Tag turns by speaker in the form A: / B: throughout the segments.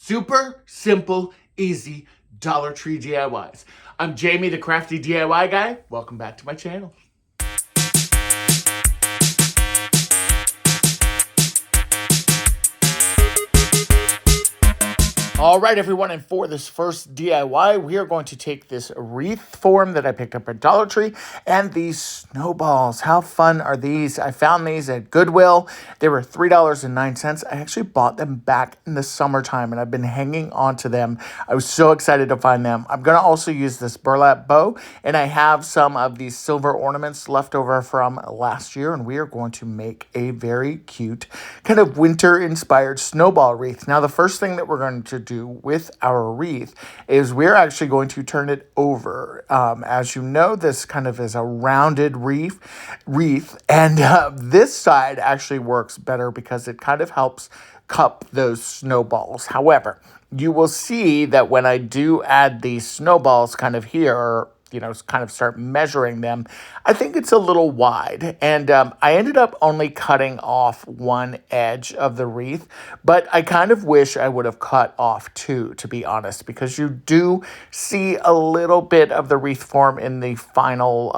A: Super simple, easy Dollar Tree DIYs. I'm Jamie, the crafty DIY guy. Welcome back to my channel. All right, everyone, and for this first DIY, we are going to take this wreath form that I picked up at Dollar Tree and these snowballs. How fun are these? I found these at Goodwill. They were $3.09. I actually bought them back in the summertime, and I've been hanging on to them. I was so excited to find them. I'm going to also use this burlap bow, and I have some of these silver ornaments left over from last year, and we are going to make a very cute kind of winter-inspired snowball wreath. Now, the first thing that we're going to do with our wreath is we're actually going to turn it over. As you know, this kind of is a rounded wreath, and this side actually works better because it kind of helps cup those snowballs. However, you will see that when I do add these snowballs kind of here, kind of start measuring them, I think it's a little wide. And I ended up only cutting off one edge of the wreath, but I kind of wish I would have cut off two, to be honest, because you do see a little bit of the wreath form in the final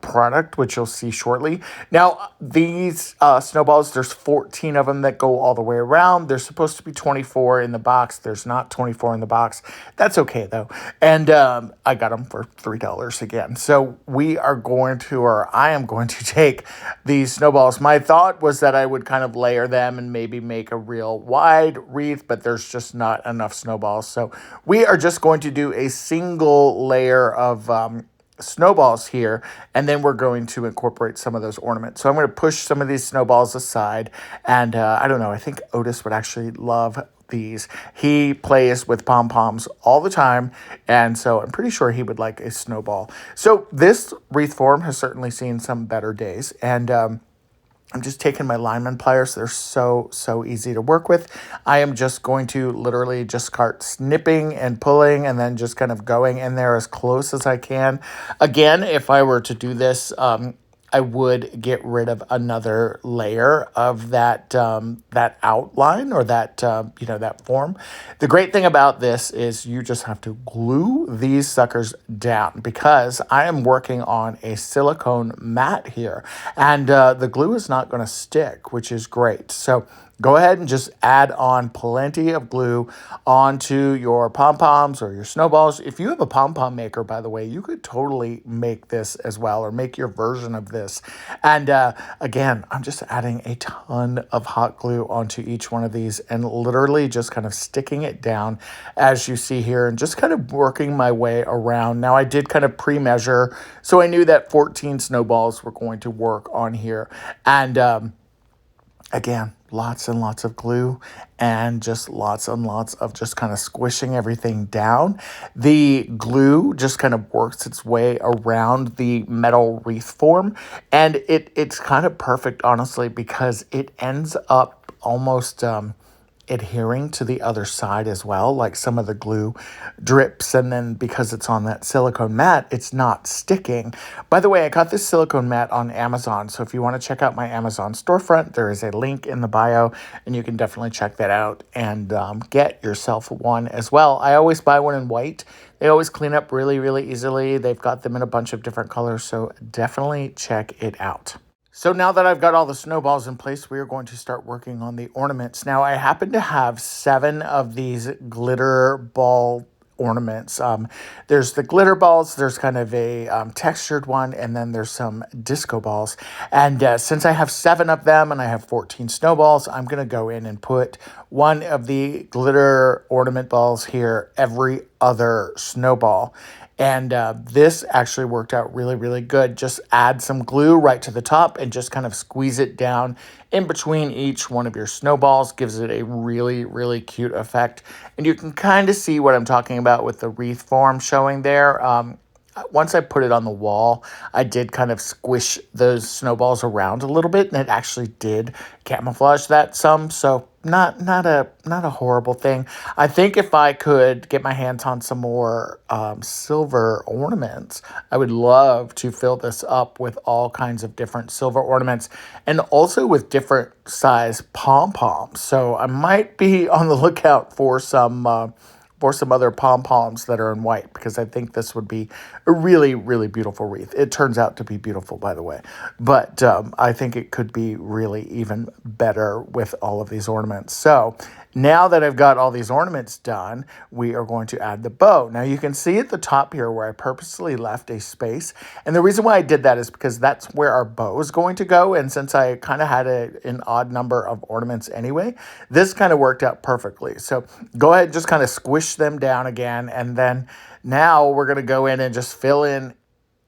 A: product, which you'll see shortly. Now, these snowballs, there's 14 of them that go all the way around. There's supposed to be 24 in the box. There's not 24 in the box. That's okay, though. And I got them for $3 again. So I am going to take these snowballs. My thought was that I would kind of layer them and maybe make a real wide wreath, but there's just not enough snowballs. So we are just going to do a single layer of snowballs here, and then we're going to incorporate some of those ornaments. So I'm going to push some of these snowballs aside, and I don't know, I think Otis would actually love these. He plays with pom-poms all the time, and so I'm pretty sure he would like a snowball. So this wreath form has certainly seen some better days, and I'm just taking my lineman pliers. They're so easy to work with. I am just going to literally just start snipping and pulling and then just kind of going in there as close as I can. Again, if I were to do this, I would get rid of another layer of that outline or that form. The great thing about this is you just have to glue these suckers down, because I am working on a silicone mat here, and the glue is not going to stick, which is great. So go ahead and just add on plenty of glue onto your pom-poms or your snowballs. If you have a pom-pom maker, by the way, you could totally make this as well, or make your version of this. And again, I'm just adding a ton of hot glue onto each one of these and literally just kind of sticking it down, as you see here, and just kind of working my way around. Now, I did kind of pre-measure, so I knew that 14 snowballs were going to work on here. And again, lots and lots of glue and just lots and lots of just kind of squishing everything down. The glue just kind of works its way around the metal wreath form, and it's kind of perfect, honestly, because it ends up almost adhering to the other side as well. Like some of the glue drips, and then because it's on that silicone mat, it's not sticking. By the way, I got this silicone mat on Amazon, so if you want to check out my Amazon storefront, there is a link in the bio, and you can definitely check that out and get yourself one as well. I always buy one in white. They always clean up really easily. They've got them in a bunch of different colors, so definitely check it out. So now that I've got all the snowballs in place, we are going to start working on the ornaments. Now, I happen to have 7 of these glitter ball ornaments. There's the glitter balls, there's kind of a textured one, and then there's some disco balls. And since I have 7 of them and I have 14 snowballs, I'm going to go in and put one of the glitter ornament balls here every other snowball. And this actually worked out really good. Just add some glue right to the top and just kind of squeeze it down in between each one of your snowballs. Gives it a really cute effect. And you can kind of see what I'm talking about with the wreath form showing there. once I put it on the wall, I did kind of squish those snowballs around a little bit, and it actually did camouflage that some. So not a horrible thing. I think if I could get my hands on some more silver ornaments, I would love to fill this up with all kinds of different silver ornaments, and also with different size pom poms. So I might be on the lookout for some other pom-poms that are in white, because I think this would be a really, really beautiful wreath. It turns out to be beautiful, by the way. But I think it could be really even better with all of these ornaments. So now that I've got all these ornaments done, we are going to add the bow. Now you can see at the top here where I purposely left a space. And the reason why I did that is because that's where our bow is going to go. And since I kind of had an odd number of ornaments anyway, this kind of worked out perfectly. So go ahead and just kind of squish them down again. And then now we're going to go in and just fill in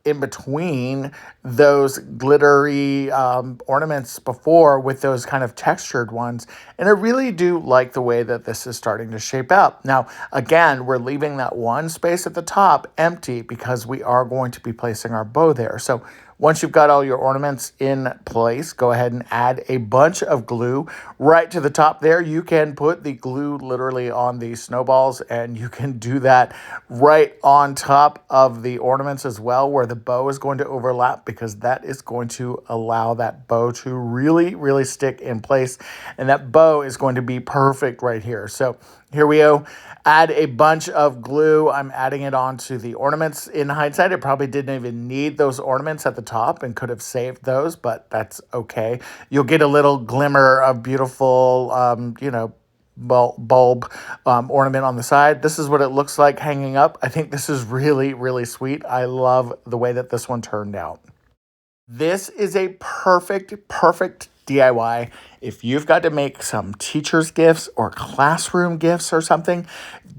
A: between those glittery ornaments before with those kind of textured ones. And I really do like the way that this is starting to shape out. Now, again, we're leaving that one space at the top empty because we are going to be placing our bow there. So once you've got all your ornaments in place, go ahead and add a bunch of glue right to the top there. You can put the glue literally on the snowballs, and you can do that right on top of the ornaments as well, where the bow is going to overlap, because that is going to allow that bow to really, really stick in place. And that bow is going to be perfect right here. So here we go. Add a bunch of glue. I'm adding it onto the ornaments. In hindsight, it probably didn't even need those ornaments at the top and could have saved those, but that's okay. You'll get a little glimmer of beautiful, bulb ornament on the side. This is what it looks like hanging up. I think this is really, really sweet. I love the way that this one turned out. This is a perfect DIY. If you've got to make some teacher's gifts or classroom gifts or something,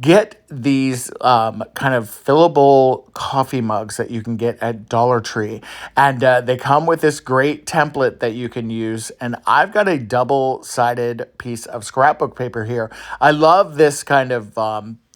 A: get these kind of fillable coffee mugs that you can get at Dollar Tree. And they come with this great template that you can use. And I've got a double-sided piece of scrapbook paper here. I love this kind of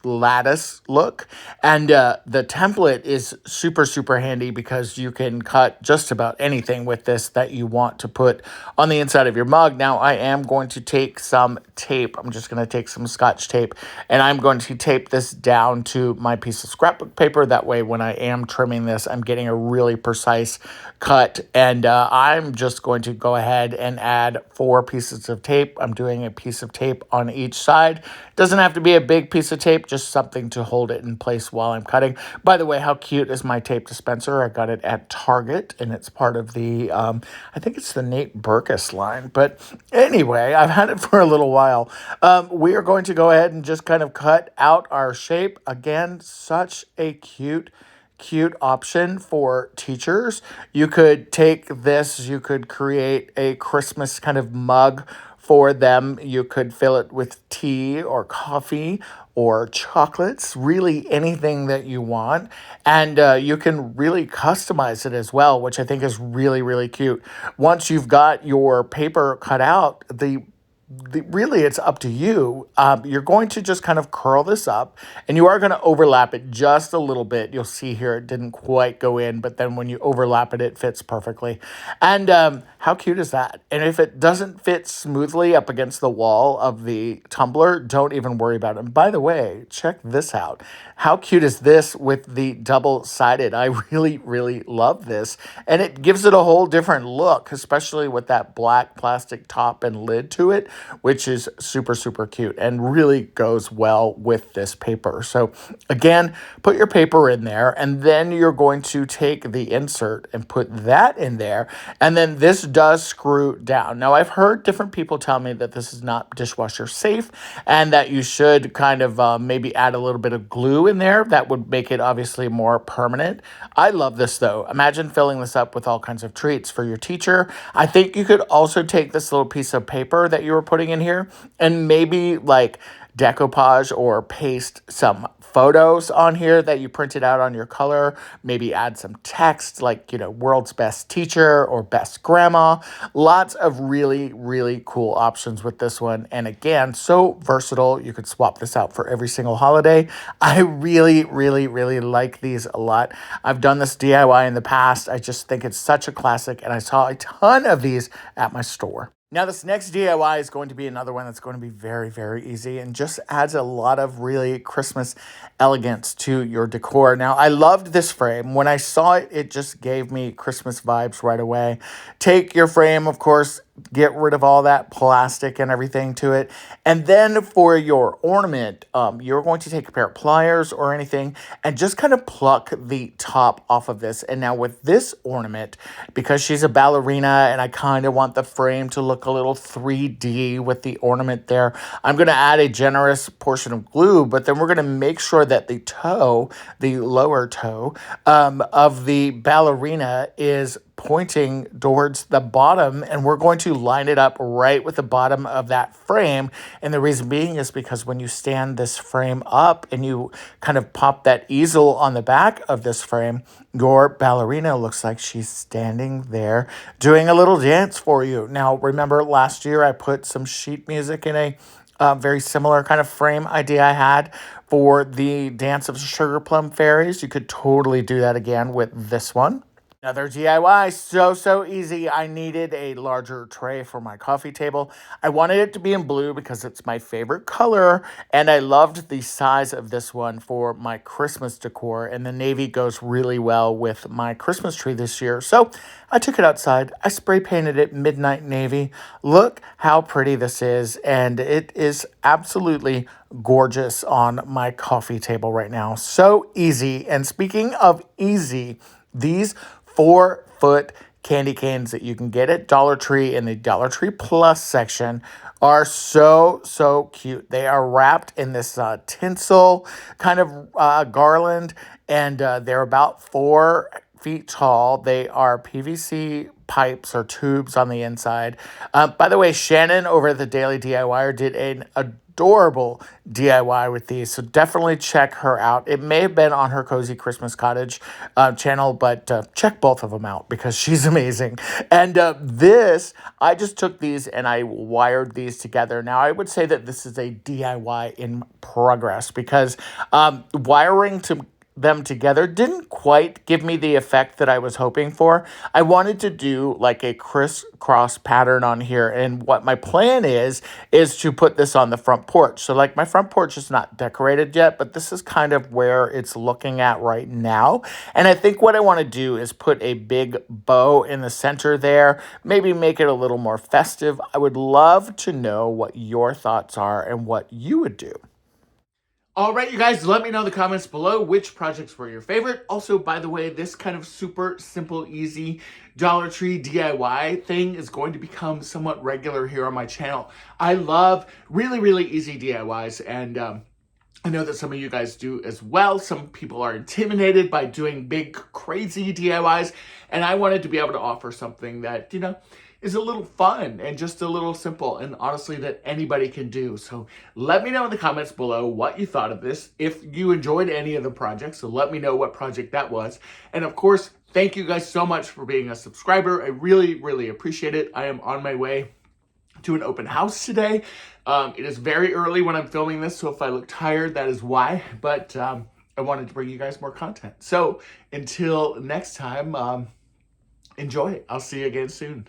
A: lattice look, and the template is super handy because you can cut just about anything with this that you want to put on the inside of your mug. Now I am going to take some tape. I'm just going to take some Scotch tape, and I'm going to tape this down to my piece of scrapbook paper. That way when I am trimming this, I'm getting a really precise cut. And I'm just going to go ahead and add 4 pieces of tape. I'm doing a piece of tape on each side. Doesn't have to be a big piece of tape, just something to hold it in place while I'm cutting. By the way, how cute is my tape dispenser? I got it at Target, and it's part of the, I think it's the Nate Berkus line. But anyway, I've had it for a little while. We are going to go ahead and just kind of cut out our shape. Again, such a cute option for teachers. You could take this, you could create a Christmas kind of mug for them. You could fill it with tea or coffee or chocolates, really anything that you want. And you can really customize it as well, which I think is really cute. Once you've got your paper cut out, really it's up to you. You're going to just kind of curl this up, and you are going to overlap it just a little bit. You'll see here it didn't quite go in, but then when you overlap it, it fits perfectly. And how cute is that? And if it doesn't fit smoothly up against the wall of the tumbler, don't even worry about it. And by the way, check this out. How cute is this with the double-sided? I really love this. And it gives it a whole different look, especially with that black plastic top and lid to it, which is super cute and really goes well with this paper. So again, put your paper in there, and then you're going to take the insert and put that in there. And then this does screw down. Now, I've heard different people tell me that this is not dishwasher safe and that you should kind of maybe add a little bit of glue in there. That would make it obviously more permanent. I love this though. Imagine filling this up with all kinds of treats for your teacher. I think you could also take this little piece of paper that you were putting in here and maybe like decoupage or paste some photos on here that you printed out on your color, maybe add some text like, world's best teacher or best grandma. Lots of really, really cool options with this one. And again, so versatile. You could swap this out for every single holiday. I really, really, really like these a lot. I've done this DIY in the past. I just think it's such a classic, and I saw a ton of these at my store. Now, this next DIY is going to be another one that's going to be very, very easy and just adds a lot of really Christmas elegance to your decor. Now, I loved this frame. When I saw it, it just gave me Christmas vibes right away. Take your frame, of course, get rid of all that plastic and everything to it. And then for your ornament, you're going to take a pair of pliers or anything and just kind of pluck the top off of this. And now with this ornament, because she's a ballerina and I kind of want the frame to look a little 3D with the ornament there, I'm going to add a generous portion of glue, but then we're going to make sure that the toe, the lower toe of the ballerina is pointing towards the bottom, and we're going to line it up right with the bottom of that frame. And the reason being is because when you stand this frame up and you kind of pop that easel on the back of this frame, your ballerina looks like she's standing there doing a little dance for you. Now, remember last year I put some sheet music in a very similar kind of frame idea I had for the Dance of Sugar Plum Fairies. You could totally do that again with this one. Another DIY, so easy. I needed a larger tray for my coffee table. I wanted it to be in blue because it's my favorite color, and I loved the size of this one for my Christmas decor, and the navy goes really well with my Christmas tree this year. So I took it outside. I spray painted it midnight navy. Look how pretty this is, and it is absolutely gorgeous on my coffee table right now. So easy. And speaking of easy, these 4-foot candy canes that you can get at Dollar Tree in the Dollar Tree Plus section are so cute. They are wrapped in this tinsel kind of garland, and they're about 4 feet tall. They are PVC pipes or tubes on the inside. By the way, Shannon over at the Daily DIYer did an adorable DIY with these, so definitely check her out. It may have been on her Cozy Christmas Cottage channel, but check both of them out because she's amazing. And I just took these and I wired these together. Now, I would say that this is a DIY in progress because wiring them together didn't quite give me the effect that I was hoping for. I wanted to do like a crisscross pattern on here, and what my plan is to put this on the front porch. So like my front porch is not decorated yet, but this is kind of where it's looking at right now. And I think what I want to do is put a big bow in the center there, maybe make it a little more festive. I would love to know what your thoughts are and what you would do. All right, you guys, let me know in the comments below which projects were your favorite. Also, by the way, this kind of super simple, easy Dollar Tree DIY thing is going to become somewhat regular here on my channel. I love really easy DIYs, and I know that some of you guys do as well. Some people are intimidated by doing big, crazy DIYs, and I wanted to be able to offer something that, is a little fun and just a little simple, and honestly that anybody can do. So let me know in the comments below what you thought of this. If you enjoyed any of the projects, so let me know what project that was. And of course, thank you guys so much for being a subscriber. I really appreciate it. I am on my way to an open house today. It is very early when I'm filming this, so if I look tired, that is why. But I wanted to bring you guys more content. So until next time, enjoy. I'll see you again soon.